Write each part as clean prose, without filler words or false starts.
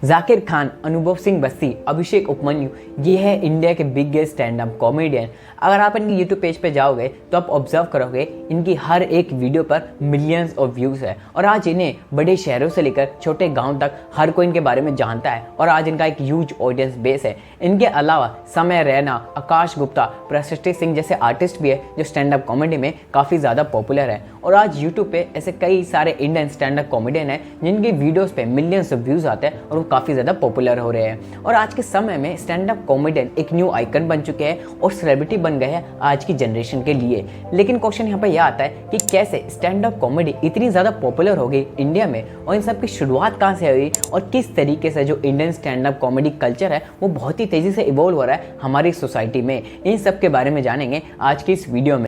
जाकिर खान, अनुभव सिंह बस्सी, अभिषेक उपमन्यु, ये है इंडिया के बिगेस्ट स्टैंड अप कॉमेडियन। अगर आप इनके यूट्यूब पेज पे जाओगे तो आप ऑब्जर्व करोगे इनकी हर एक वीडियो पर मिलियंस ऑफ व्यूज़ है और आज इन्हें बड़े शहरों से लेकर छोटे गांव तक हर कोई इनके बारे में जानता है और आज इनका एक ह्यूज ऑडियंस बेस है। इनके अलावा समय रैना, आकाश गुप्ता, प्रशिष्टि सिंह जैसे आर्टिस्ट भी है जो स्टैंड अप कॉमेडी में काफ़ी ज़्यादा पॉपुलर है और आज यूट्यूब पे ऐसे कई सारे इंडियन स्टैंड अप कॉमेडियन हैं जिनकी वीडियोस पे मिलियंस ऑफ व्यूज़ आते हैं और वो काफ़ी ज़्यादा पॉपुलर हो रहे हैं। और आज के समय में स्टैंड अप कॉमेडियन एक न्यू आइकन बन चुके हैं और सेलिब्रिटी बन गए हैं आज की जनरेशन के लिए। लेकिन क्वेश्चन यहाँ पे यह आता है कि कैसे स्टैंड अप कॉमेडी इतनी ज़्यादा पॉपुलर हो गई इंडिया में और इन सब की शुरुआत कहाँ से हुई और किस तरीके से जो Indian stand up comedy culture है वो बहुत ही तेज़ी से इवॉल्व हो रहा है हमारी सोसाइटी में। इन सब के बारे में जानेंगे आज की इस वीडियो में।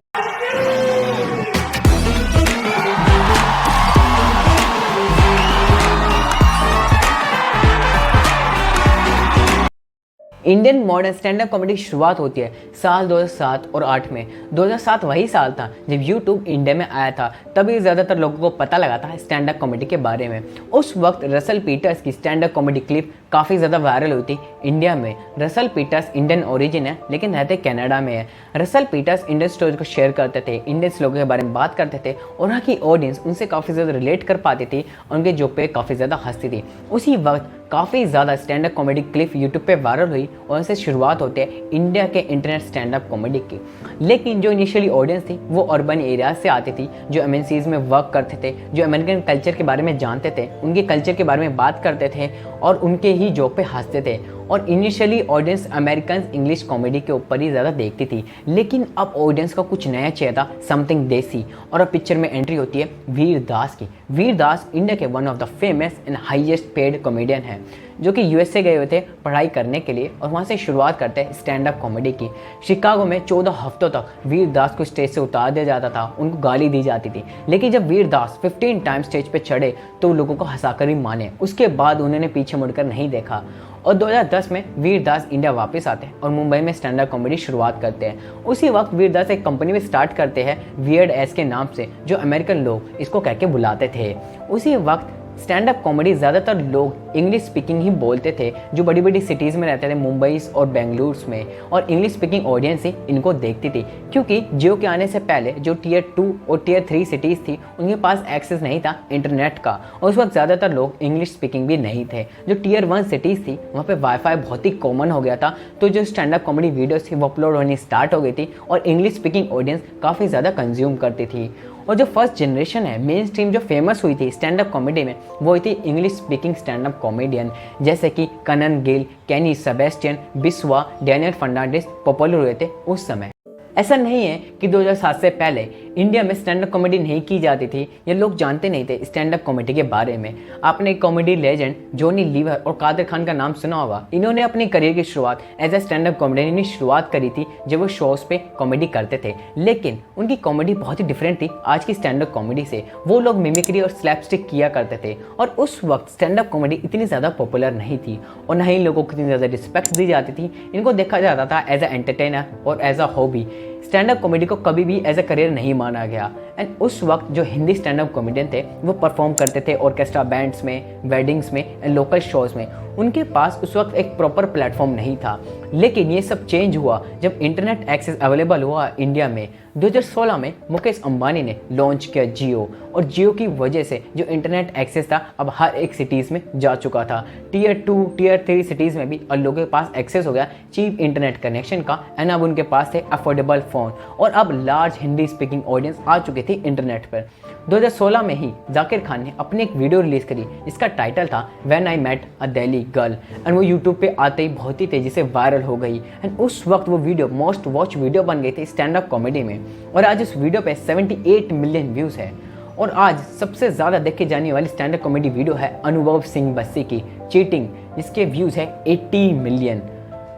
Indian modern stand up comedy की शुरुआत होती है साल 2007 और 8 में। 2007 वही साल था जब यूट्यूब इंडिया में आया था, तभी ज़्यादातर लोगों को पता लगा था स्टैंड अप कॉमेडी के बारे में। उस वक्त रसल पीटर्स की स्टैंड अप कॉमेडी क्लिप काफ़ी ज़्यादा वायरल हुई थी इंडिया में। रसल पीटर्स इंडियन ओरिजिन है लेकिन रहते कनाडा में है। रसल पीटर्स इंडियन स्टोरीज को शेयर करते थे, इंडियन लोगों के बारे में बात करते थे और वहाँ की ऑडियंस उनसे काफ़ी ज़्यादा रिलेट कर पाती थी और उनके जोक पे काफ़ी ज़्यादा हंसती थी। उसी वक्त काफ़ी ज़्यादा stand up comedy clip YouTube पे वायरल हुई और उनसे शुरुआत होती है इंडिया के इंटरनेट स्टैंड अप कॉमेडी की। लेकिन जो इनिशियली ऑडियंस थी वो अर्बन एरियाज से आती थी, जो एमएनसीज में वर्क करते थे, जो अमेरिकन कल्चर के बारे में जानते थे, उनके कल्चर के बारे में बात करते थे और उनके ही जोक पे हंसते थे। और initially audience American English comedy के ऊपर ही ज़्यादा देखती थी, लेकिन अब ऑडियंस का कुछ नया चाहिए था, समथिंग देसी। और अब पिक्चर में एंट्री होती है वीर दास की। वीर दास इंडिया के one of the famous and highest paid comedian है जो कि यूएसए गए हुए थे पढ़ाई करने के लिए और वहाँ से शुरुआत करते हैं स्टैंड अप कॉमेडी की। शिकागो में 14 हफ्तों तक वीर दास को स्टेज से उतार दिया जाता था, उनको गाली दी जाती थी। लेकिन जब वीर दास 15 टाइम स्टेज पे चढ़े तो लोगों को हंसाकर ही माने। उसके बाद उन्होंने पीछे मुड़कर नहीं देखा और 2010 में वीर दास इंडिया वापस आते हैं और मुंबई में स्टैंड अप कॉमेडी शुरुआत करते हैं। उसी वक्त वीर दास एक कंपनी में स्टार्ट करते हैं वियर्ड एस के नाम से, जो अमेरिकन लोग इसको कह के बुलाते थे। उसी वक्त स्टैंड अप कॉमेडी ज़्यादातर लोग इंग्लिश स्पीकिंग ही बोलते थे, जो बड़ी बड़ी सिटीज़ में रहते थे, मुंबई और बेंगलुरु में, और इंग्लिश स्पीकिंग ऑडियंस ही इनको देखती थी क्योंकि जियो के आने से पहले जो टियर 2 और टियर 3 सिटीज़ थी उनके पास एक्सेस नहीं था इंटरनेट का और उस वक्त ज़्यादातर लोग इंग्लिश स्पीकिंग भी नहीं थे। जो टियर 1 सिटीज़ थी वहाँ पर वाईफाई बहुत ही कॉमन हो गया था, तो जो स्टैंड अप कॉमेडी वीडियोज़ थी वो अपलोड होनी स्टार्ट हो गई थी और इंग्लिश स्पीकिंग ऑडियंस काफ़ी ज़्यादा कंज्यूम करती थी। और जो फर्स्ट जनरेशन है मेन स्ट्रीम जो फेमस हुई थी स्टैंड अप कॉमेडी में वो हुई थी English speaking stand up comedian, जैसे कि कनन गिल, केनी सेबेस्टियन, बिस्वा, डैनियल फर्नांडिस पॉपुलर हुए थे उस समय। ऐसा नहीं है कि 2007 से पहले इंडिया में स्टैंड अप कॉमेडी नहीं की जाती थी या लोग जानते नहीं थे स्टैंड अप कॉमेडी के बारे में। आपने कॉमेडी लेजेंड जॉनी लीवर और कादर खान का नाम सुना होगा। इन्होंने अपनी करियर की शुरुआत as a stand up comedian ने शुरुआत करी थी जब वो शोज पे कॉमेडी करते थे, लेकिन उनकी कॉमेडी बहुत ही डिफरेंट थी आज की स्टैंड अप कॉमेडी से। वो लोग मिमिक्री और स्लैपस्टिक किया करते थे और उस वक्त स्टैंड अप कॉमेडी इतनी ज़्यादा पॉपुलर नहीं थी और ना ही लोगों को इतनी ज़्यादा रिस्पेक्ट दी जाती थी। इनको देखा जाता था एज ए एंटरटेनर और as a hobby. Stand up comedy को कभी भी एज अ करियर नहीं माना गया। एंड उस वक्त जो हिंदी स्टैंड अप कॉमेडियन थे वो परफॉर्म करते थे ऑर्केस्ट्रा बैंड्स में, वेडिंग्स में एंड लोकल शोज में। उनके पास उस वक्त एक प्रॉपर प्लेटफॉर्म नहीं था, लेकिन ये सब चेंज हुआ जब इंटरनेट एक्सेस अवेलेबल हुआ इंडिया में। 2016 में मुकेश अंबानी ने लॉन्च किया जियो और जियो की वजह से जो इंटरनेट एक्सेस था अब हर एक सिटीज़ में जा चुका था। टियर 2 टियर 3 सिटीज़ में भी और लोगों के पास एक्सेस हो गया चीप इंटरनेट कनेक्शन का एंड अब उनके पास थे अफोर्डेबल फ़ोन और अब लार्ज हिंदी स्पीकिंग ऑडियंस आ चुकी थी इंटरनेट पर। 2016 में ही जाकिर खान ने अपनी एक वीडियो रिलीज़ करी जिसका टाइटल था when I met a Delhi girl and वो यूट्यूब पे आते ही बहुत ही तेज़ी से वायरल हो गई एंड उस वक्त वो वीडियो मोस्ट वॉच वीडियो बन गई थी स्टैंड अप कॉमेडी में और आज उस वीडियो पे 78 मिलियन व्यूज़ है। और आज सबसे ज़्यादा देखी जाने वाली स्टैंड अप कॉमेडी वीडियो है अनुभव सिंह बस्सी की चीटिंग, जिसके व्यूज़ है 80 मिलियन।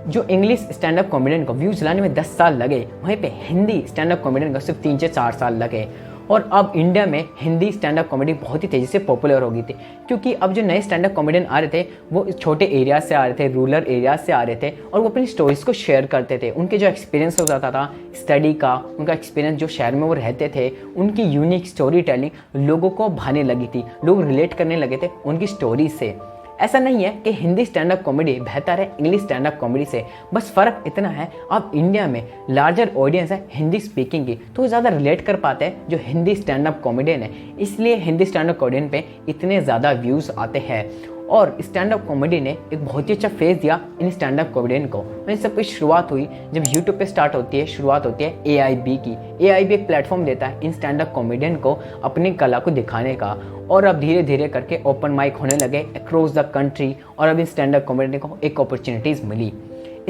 जो इंग्लिश स्टैंड अप कॉमेडियन को व्यूज़ लाने में 10 साल लगे, वहीं पे हिंदी स्टैंड अप कॉमेडियन को सिर्फ 3 से 4 साल लगे। और अब इंडिया में हिंदी स्टैंड अप कॉमेडी बहुत ही तेज़ी से पॉपुलर हो गई थी क्योंकि अब जो नए स्टैंड अप कॉमेडियन आ रहे थे वो छोटे एरियाज से आ रहे थे, रूरल एरियाज से आ रहे थे और वो अपनी स्टोरीज़ को शेयर करते थे। उनके जो एक्सपीरियंस हो जाता था स्टडी का, उनका एक्सपीरियंस जो शहर में वो रहते थे, उनकी यूनिक स्टोरी टेलिंग लोगों को भाने लगी थी, लोग रिलेट करने लगे थे उनकी स्टोरीज से। ऐसा नहीं है कि हिंदी स्टैंड अप कॉमेडी बेहतर है इंग्लिश स्टैंड अप कॉमेडी से, बस फ़र्क इतना है अब इंडिया में लार्जर ऑडियंस है हिंदी स्पीकिंग की, तो ज़्यादा रिलेट कर पाते हैं जो हिंदी स्टैंड अप कॉमेडियन है, इसलिए हिंदी स्टैंड अप कॉमेडियन पे इतने ज़्यादा व्यूज़ आते हैं। और स्टैंड अप कॉमेडी ने एक बहुत ही अच्छा फेस दिया इन स्टैंड अप कॉमेडियन को। इन सब की शुरुआत हुई जब यूट्यूब पे शुरुआत होती है AIB की। AIB एक प्लेटफॉर्म देता है इन स्टैंड अप कॉमेडियन को अपनी कला को दिखाने का, और अब धीरे धीरे करके ओपन माइक होने लगे अक्रॉस द कंट्री, और अब इन स्टैंड अप कॉमेडियन को एक अपॉर्चुनिटीज़ मिली।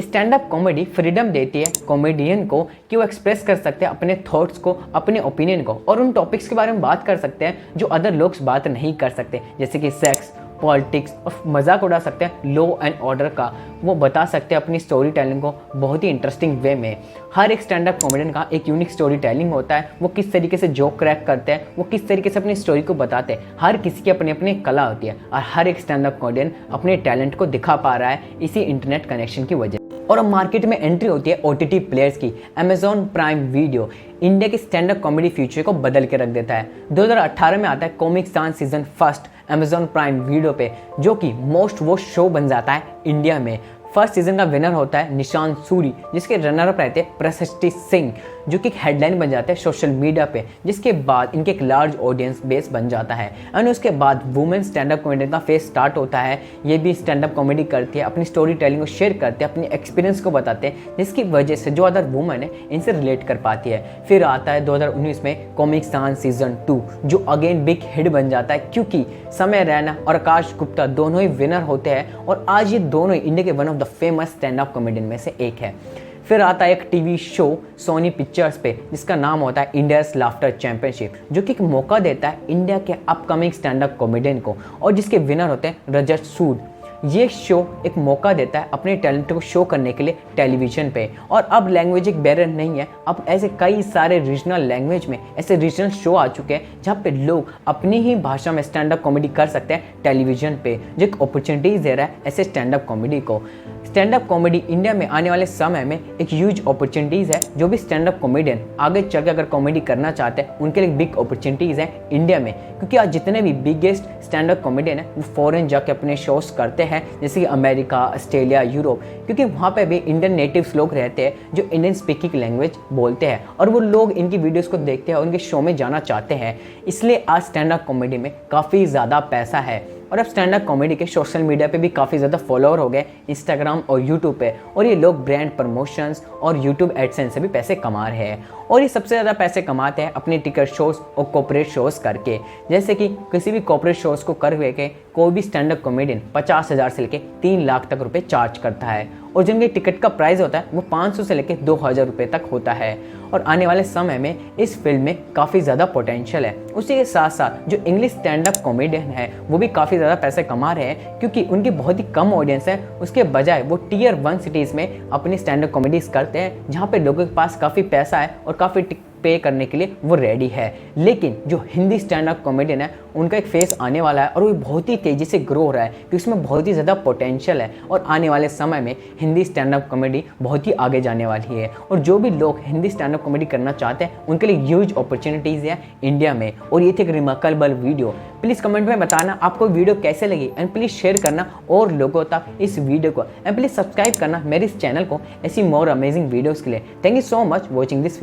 स्टैंड अप कॉमेडी फ्रीडम देती है कॉमेडियन को कि वो एक्सप्रेस कर सकते हैं अपने थॉट्स को, अपने ओपिनियन को, और उन टॉपिक्स के बारे में बात कर सकते हैं जो अदर लोग बात नहीं कर सकते, जैसे कि सेक्स, पॉलिटिक्स, और मजाक उड़ा सकते हैं लॉ एंड ऑर्डर का। वो बता सकते हैं अपनी स्टोरी टेलिंग को बहुत ही इंटरेस्टिंग वे में। हर एक स्टैंड अप कॉमेडियन का एक यूनिक स्टोरी टेलिंग होता है, वो किस तरीके से जोक क्रैक करते हैं, वो किस तरीके से अपनी स्टोरी को बताते हैं। हर किसी की अपनी अपनी कला होती है, और हर एक स्टैंड अप कॉमेडियन अपने टैलेंट को दिखा पा रहा है इसी इंटरनेट कनेक्शन की वजह। और अब मार्केट में एंट्री होती है OTT प्लेयर्स की। Amazon प्राइम वीडियो इंडिया के स्टैंड अप कॉमेडी फ्यूचर को बदल के रख देता है। 2018 में आता है Comicstaan season 1 Amazon prime video पे, जो कि मोस्ट वॉच शो बन जाता है इंडिया में। फर्स्ट सीजन का विनर होता है निशांत सूरी, जिसके रनर अप रहते हैं प्रशस्ति सिंह, जो कि हेडलाइन बन जाते हैं सोशल मीडिया पे, जिसके बाद इनके एक लार्ज ऑडियंस बेस बन जाता है। एंड उसके बाद वुमेन स्टैंड अप कॉमेडी का फेज स्टार्ट होता है। ये भी स्टैंड अप कॉमेडी करती है, अपनी स्टोरी टेलिंग को शेयर करते हैं, अपनी एक्सपीरियंस को बताते हैं, जिसकी वजह से जो अदर वुमेन है इनसे रिलेट कर पाती है। फिर आता है 2019 में कॉमिक स्टान सीजन 2, जो अगेन बिग हिट बन जाता है, क्योंकि समय रैना और आकाश गुप्ता दोनों ही विनर होते हैं, और आज ये दोनों ही इंडिया के one of the famous stand up comedian में से एक है। फिर आता है एक टीवी शो सोनी पिक्चर्स पे, जिसका नाम होता है इंडियाज लाफ्टर चैंपियनशिप, जो कि एक मौका देता है इंडिया के अपकमिंग स्टैंड अप कॉमेडियन को, और जिसके विनर होते हैं रजत सूद। ये शो एक मौका देता है अपने टैलेंट को शो करने के लिए टेलीविजन पे, और अब लैंग्वेज एक बैरियर नहीं है। अब ऐसे कई सारे रीजनल लैंग्वेज में ऐसे रीजनल शो आ चुके हैं जहाँ पे लोग अपनी ही भाषा में स्टैंड अप कॉमेडी कर सकते हैं टेलीविजन पे, जो एक अपॉर्चुनिटीज दे रहा है ऐसे स्टैंड अप कॉमेडी को। स्टैंड अप कॉमेडी इंडिया में आने वाले समय में एक ह्यूज अपॉर्चुनिटीज़ है। जो भी स्टैंड अप कॉमेडियन आगे चल के अगर कॉमेडी करना चाहते हैं, उनके लिए बिग अपॉर्चुनिटीज़ है इंडिया में, क्योंकि आज जितने भी बिगेस्ट स्टैंड अप कॉमेडियन है वो फॉरेन जाके अपने शोज करते हैं, जैसे कि अमेरिका, ऑस्ट्रेलिया, यूरोप, क्योंकि वहाँ पे भी इंडियन नेटिव्स लोग रहते हैं जो इंडियन स्पीकिंग लैंग्वेज बोलते हैं, और वो लोग इनकी वीडियोज़ को देखते हैं और उनके शो में जाना चाहते हैं। इसलिए आज स्टैंड अप कॉमेडी में काफ़ी ज़्यादा पैसा है, और अब स्टैंड अप कॉमेडी के सोशल मीडिया पे भी काफ़ी ज़्यादा फॉलोअर हो गए, इंस्टाग्राम और यूट्यूब पे, और ये लोग ब्रांड प्रमोशंस और यूट्यूब एडसेंस से भी पैसे कमा रहे हैं। और ये सबसे ज़्यादा पैसे कमाते हैं अपने टिकट शोज़ और कॉर्पोरेट शोज़ करके, जैसे कि किसी भी कॉर्पोरेट शोज़ को कर के कोई भी स्टैंड अप कॉमेडियन 50,000 से लेकर 3 लाख तक रुपए चार्ज करता है, और जिनके टिकट का प्राइस होता है वो 500 से लेकर 2,000 रुपये तक होता है। और आने वाले समय में इस फील्ड में काफ़ी ज़्यादा पोटेंशियल है। उसी के साथ साथ जो इंग्लिश स्टैंड अप कॉमेडियन है वो भी काफ़ी ज़्यादा पैसे कमा रहे हैं, क्योंकि उनकी बहुत ही कम ऑडियंस है। उसके बजाय वो टियर 1 सिटीज़ में अपनी स्टैंड अप कॉमेडीज करते हैं, जहाँ पे लोगों के पास काफ़ी पैसा है और काफ़ी पे करने के लिए वो रेडी है। लेकिन जो हिंदी स्टैंड अप कॉमेडियन है उनका एक फेस आने वाला है, और वो बहुत ही तेज़ी से ग्रो हो रहा है, क्योंकि उसमें बहुत ही ज़्यादा पोटेंशियल है, और आने वाले समय में हिंदी स्टैंड अप कॉमेडी बहुत ही आगे जाने वाली है। और जो भी लोग हिंदी स्टैंड अप कॉमेडी करना चाहते हैं उनके लिए ह्यूज अपॉर्चुनिटीज़ है इंडिया में। और ये थी एक रिमार्केबल वीडियो। प्लीज़ कमेंट में बताना आपको वीडियो कैसे लगी, एंड प्लीज़ शेयर करना और लोगों तक इस वीडियो को, एंड प्लीज़ सब्सक्राइब करना मेरे इस चैनल को ऐसी मोर अमेजिंग वीडियोज़ के लिए। Thank you so much watching this.